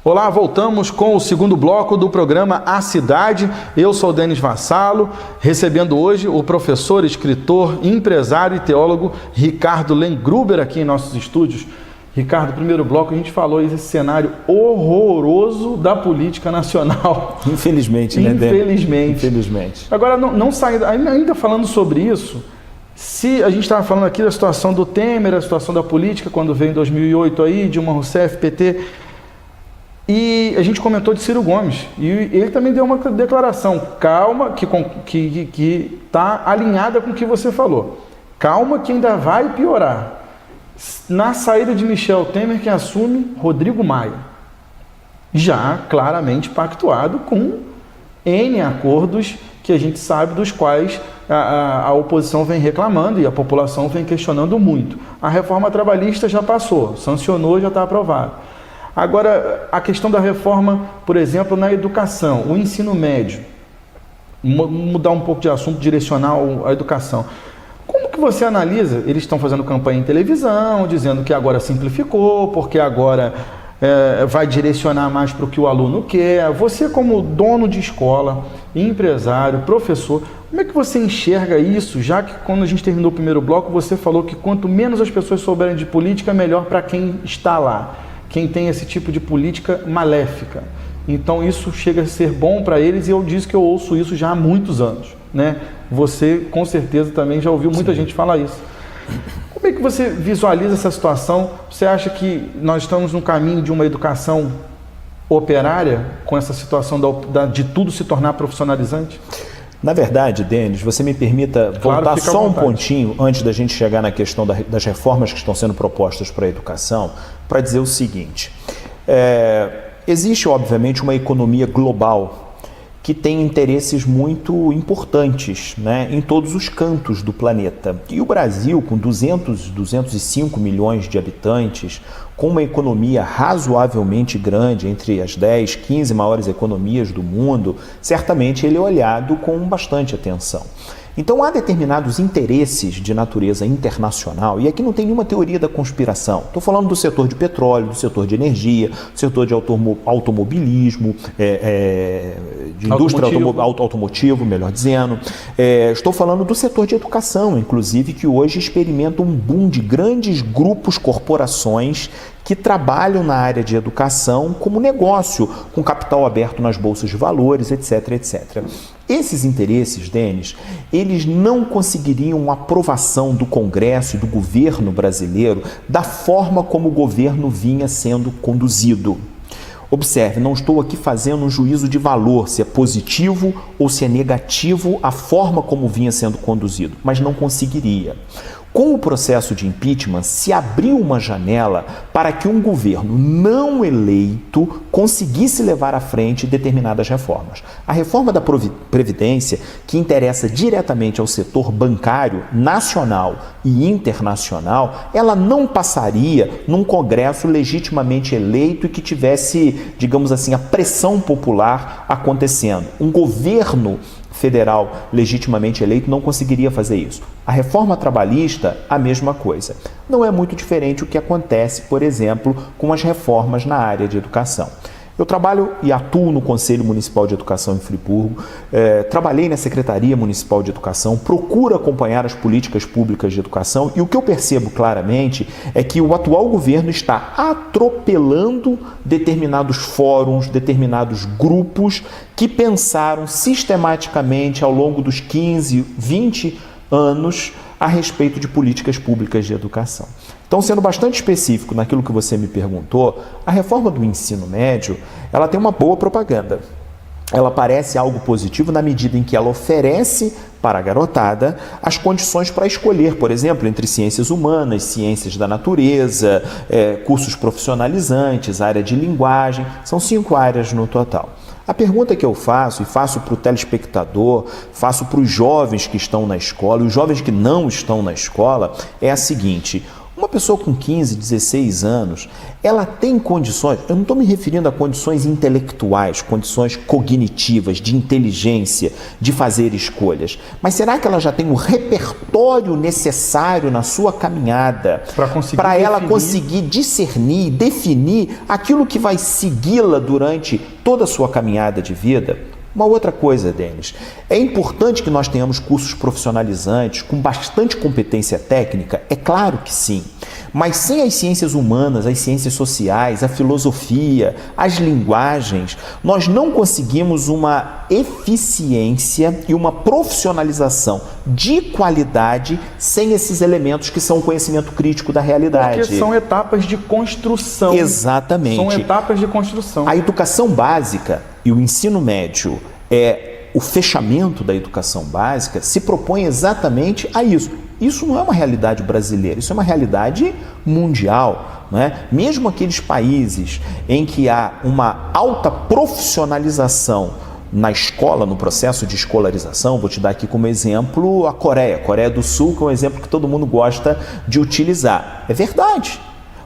Olá, voltamos com o segundo bloco do programa A Cidade. Eu sou o Denis Vassalo, recebendo hoje o professor, escritor, empresário e teólogo Ricardo Lengruber aqui em nossos estúdios. Ricardo, primeiro bloco a gente falou esse cenário horroroso da política nacional. Infelizmente, né, Denis? Infelizmente. Agora, não saindo, ainda falando sobre isso, se a gente estava falando aqui da situação do Temer, a situação da política, quando veio em 2008 aí, Dilma Rousseff, PT... E a gente comentou de Ciro Gomes, e ele também deu uma declaração, calma, que está alinhada com o que você falou. Calma que ainda vai piorar. Na saída de Michel Temer, quem assume, Rodrigo Maia. Já claramente pactuado com N acordos que a gente sabe dos quais a oposição vem reclamando e a população vem questionando muito. A reforma trabalhista já passou, sancionou, já está aprovado. Agora, a questão da reforma, por exemplo, na educação, o ensino médio, mudar um pouco de assunto, direcionar a educação. Como que você analisa? Eles estão fazendo campanha em televisão, dizendo que agora simplificou, porque agora vai direcionar mais para o que o aluno quer. Você, como dono de escola, empresário, professor, como é que você enxerga isso? Já que quando a gente terminou o primeiro bloco, você falou que quanto menos as pessoas souberem de política, melhor para quem está lá. Quem tem esse tipo de política maléfica. Então isso chega a ser bom para eles e eu disse que eu ouço isso já há muitos anos, né? Você com certeza também já ouviu muita gente falar isso. Como é que você visualiza essa situação? Você acha que nós estamos no caminho de uma educação operária com essa situação de tudo se tornar profissionalizante? Na verdade, Denis, você me permita voltar só um pontinho antes da gente chegar na questão das reformas que estão sendo propostas para a educação, para dizer o seguinte. Existe, obviamente, uma economia global que tem interesses muito importantes, né, em todos os cantos do planeta. E o Brasil, com 205 milhões de habitantes, com uma economia razoavelmente grande, entre as 10, 15 maiores economias do mundo, certamente ele é olhado com bastante atenção. Então há determinados interesses de natureza internacional, e aqui não tem nenhuma teoria da conspiração. Estou falando do setor de petróleo, do setor de energia, do setor de automobilismo, de indústria automotivo, melhor dizendo. Estou falando do setor de educação, inclusive, que hoje experimenta um boom de grandes grupos, corporações que trabalham na área de educação como negócio, com capital aberto nas bolsas de valores, etc, etc. Esses interesses, Denis, eles não conseguiriam aprovação do Congresso e do governo brasileiro da forma como o governo vinha sendo conduzido. Observe, não estou aqui fazendo um juízo de valor, se é positivo ou se é negativo a forma como vinha sendo conduzido, mas não conseguiria. Com o processo de impeachment, se abriu uma janela para que um governo não eleito conseguisse levar à frente determinadas reformas. A reforma da Previdência, que interessa diretamente ao setor bancário nacional e internacional, ela não passaria num Congresso legitimamente eleito e que tivesse, digamos assim, a pressão popular acontecendo. Um governo federal legitimamente eleito não conseguiria fazer isso. A reforma trabalhista, a mesma coisa. Não é muito diferente o que acontece, por exemplo, com as reformas na área de educação. Eu trabalho e atuo no Conselho Municipal de Educação em Friburgo, trabalhei na Secretaria Municipal de Educação, procuro acompanhar as políticas públicas de educação e o que eu percebo claramente é que o atual governo está atropelando determinados fóruns, determinados grupos que pensaram sistematicamente ao longo dos 15, 20 anos a respeito de políticas públicas de educação. Então, sendo bastante específico naquilo que você me perguntou, a reforma do ensino médio, ela tem uma boa propaganda. Ela parece algo positivo na medida em que ela oferece para a garotada as condições para escolher, por exemplo, entre ciências humanas, ciências da natureza, cursos profissionalizantes, área de linguagem, são 5 áreas no total. A pergunta que eu faço, e faço para o telespectador, faço para os jovens que estão na escola, e os jovens que não estão na escola, é a seguinte: Uma pessoa com 15, 16 anos, ela tem condições, eu não estou me referindo a condições intelectuais, condições cognitivas, de inteligência, de fazer escolhas, mas será que ela já tem o repertório necessário na sua caminhada para ela conseguir discernir, definir aquilo que vai segui-la durante toda a sua caminhada de vida? Uma outra coisa, Denis, é importante que nós tenhamos cursos profissionalizantes com bastante competência técnica? É claro que sim, mas sem as ciências humanas, as ciências sociais, a filosofia, as linguagens, nós não conseguimos uma eficiência e uma profissionalização de qualidade sem esses elementos que são o conhecimento crítico da realidade. Porque são etapas de construção. Exatamente. São etapas de construção. A educação básica e o ensino médio o fechamento da educação básica se propõe exatamente a isso. Isso não é uma realidade brasileira, isso é uma realidade mundial, não é? Mesmo aqueles países em que há uma alta profissionalização na escola, no processo de escolarização, vou te dar aqui como exemplo a Coreia do Sul, que é um exemplo que todo mundo gosta de utilizar. É verdade.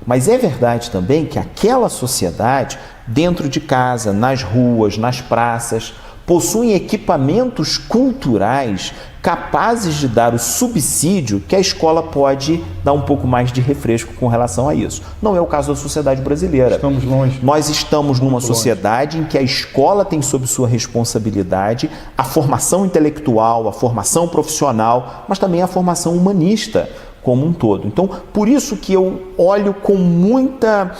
Mas é verdade também que aquela sociedade, dentro de casa, nas ruas, nas praças, possuem equipamentos culturais capazes de dar o subsídio que a escola pode dar um pouco mais de refresco com relação a isso. Não é o caso da sociedade brasileira. Estamos longe. Nós estamos numa sociedade em que a escola tem sob sua responsabilidade a formação intelectual, a formação profissional, mas também a formação humanista como um todo. Então, por isso que eu olho com muita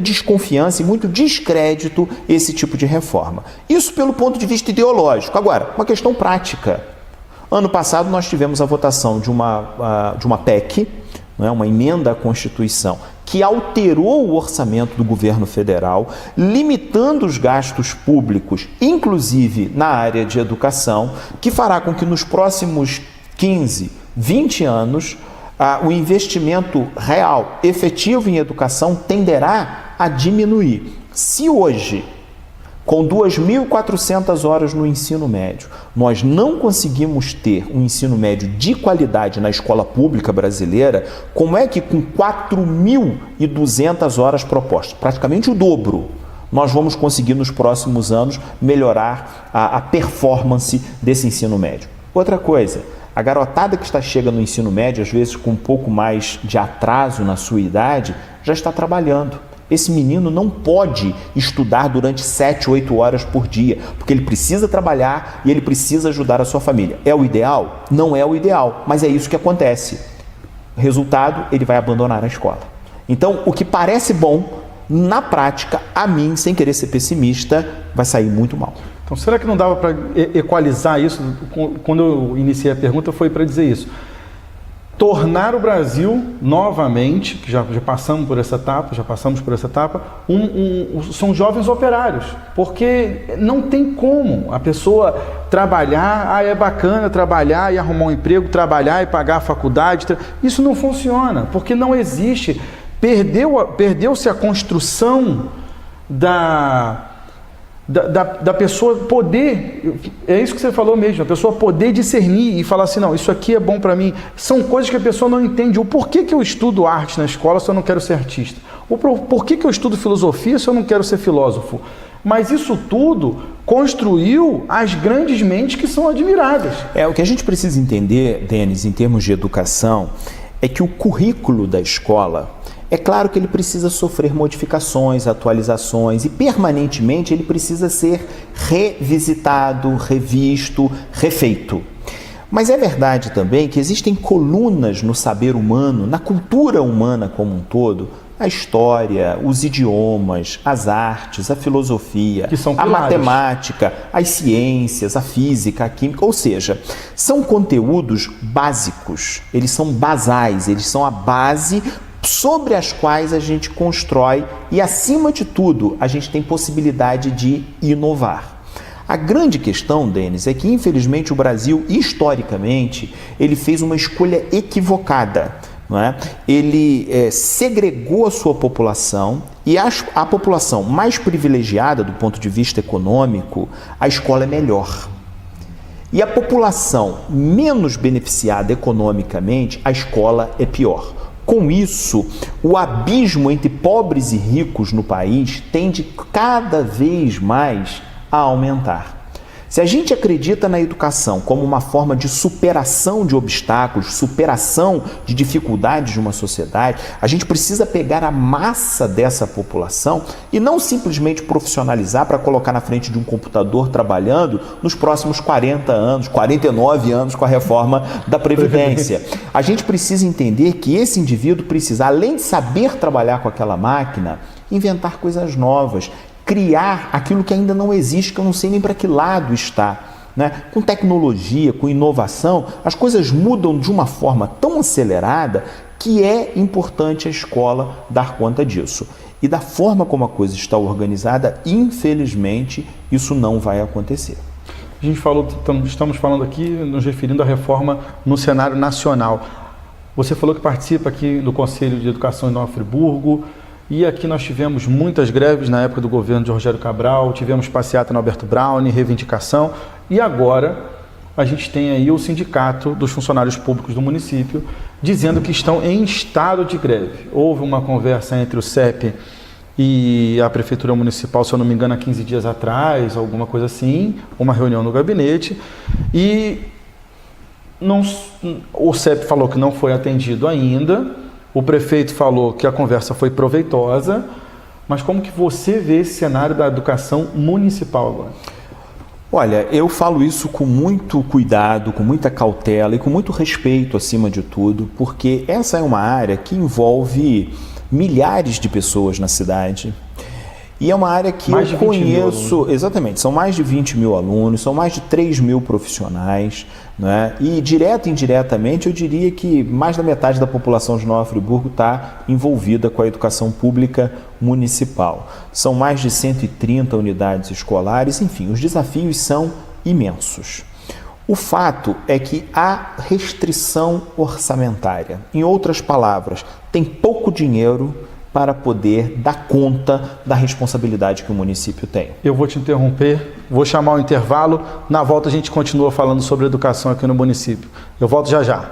desconfiança e muito descrédito esse tipo de reforma. Isso pelo ponto de vista ideológico. Agora, uma questão prática. Ano passado nós tivemos a votação de uma PEC, não é? Uma emenda à Constituição, que alterou o orçamento do governo federal, limitando os gastos públicos, inclusive na área de educação, que fará com que nos próximos 15, 20 anos, o investimento real, efetivo em educação tenderá a diminuir. Se hoje, com 2.400 horas no ensino médio, nós não conseguimos ter um ensino médio de qualidade na escola pública brasileira, como é que com 4.200 horas propostas, praticamente o dobro, nós vamos conseguir nos próximos anos melhorar a performance desse ensino médio? Outra coisa, a garotada que chega no ensino médio, às vezes com um pouco mais de atraso na sua idade, já está trabalhando. Esse menino não pode estudar durante 7, 8 horas por dia, porque ele precisa trabalhar e ele precisa ajudar a sua família. É o ideal? Não é o ideal, mas é isso que acontece. Resultado, ele vai abandonar a escola. Então, o que parece bom, na prática, a mim, sem querer ser pessimista, vai sair muito mal. Então, será que não dava para equalizar isso? Quando eu iniciei a pergunta, foi para dizer isso. Tornar o Brasil, novamente, que já passamos por essa etapa, são jovens operários. Porque não tem como a pessoa trabalhar, é bacana trabalhar e arrumar um emprego, trabalhar e pagar a faculdade. Isso não funciona, porque não existe. Perdeu-se a construção da pessoa poder, é isso que você falou mesmo, a pessoa poder discernir e falar assim, não, isso aqui é bom para mim. São coisas que a pessoa não entende. O porquê que eu estudo arte na escola se eu não quero ser artista? O porquê que eu estudo filosofia se eu não quero ser filósofo? Mas isso tudo construiu as grandes mentes que são admiradas. O que a gente precisa entender, Denis, em termos de educação, é que o currículo da escola, é claro que ele precisa sofrer modificações, atualizações e permanentemente ele precisa ser revisitado, revisto, refeito. Mas é verdade também que existem colunas no saber humano, na cultura humana como um todo, a história, os idiomas, as artes, a filosofia, a matemática, as ciências, a física, a química, ou seja, são conteúdos básicos, eles são basais, eles são a base sobre as quais a gente constrói e, acima de tudo, a gente tem possibilidade de inovar. A grande questão, Denis, é que, infelizmente, o Brasil, historicamente, ele fez uma escolha equivocada, não é? Ele segregou a sua população e a população mais privilegiada do ponto de vista econômico, a escola é melhor. E a população menos beneficiada economicamente, a escola é pior. Com isso, o abismo entre pobres e ricos no país tende cada vez mais a aumentar. Se a gente acredita na educação como uma forma de superação de obstáculos, superação de dificuldades de uma sociedade, a gente precisa pegar a massa dessa população e não simplesmente profissionalizar para colocar na frente de um computador trabalhando nos próximos 40 anos, 49 anos com a reforma da Previdência. A gente precisa entender que esse indivíduo precisa, além de saber trabalhar com aquela máquina, inventar coisas novas, criar aquilo que ainda não existe, que eu não sei nem para que lado está. Né? Com tecnologia, com inovação, as coisas mudam de uma forma tão acelerada que é importante a escola dar conta disso. E da forma como a coisa está organizada, infelizmente, isso não vai acontecer. A gente estamos falando aqui, nos referindo à reforma no cenário nacional. Você falou que participa aqui do Conselho de Educação em Nova Friburgo, e aqui nós tivemos muitas greves na época do governo de Rogério Cabral, tivemos passeata no Alberto Browne, reivindicação, e agora a gente tem aí o Sindicato dos Funcionários Públicos do município dizendo que estão em estado de greve. Houve uma conversa entre o CEP e a Prefeitura Municipal, se eu não me engano, há 15 dias atrás, alguma coisa assim, uma reunião no gabinete, e o CEP falou que não foi atendido ainda. O prefeito falou que a conversa foi proveitosa, mas como que você vê esse cenário da educação municipal agora? Olha, eu falo isso com muito cuidado, com muita cautela e com muito respeito acima de tudo, porque essa é uma área que envolve milhares de pessoas na cidade. E é uma área que eu conheço, exatamente, são mais de 20 mil alunos, são mais de 3 mil profissionais, né? E direta e indiretamente eu diria que mais da metade da população de Nova Friburgo está envolvida com a educação pública municipal. São mais de 130 unidades escolares, enfim, os desafios são imensos. O fato é que há restrição orçamentária. Em outras palavras, tem pouco dinheiro para poder dar conta da responsabilidade que o município tem. Eu vou te interromper, vou chamar o intervalo, na volta a gente continua falando sobre educação aqui no município. Eu volto já já.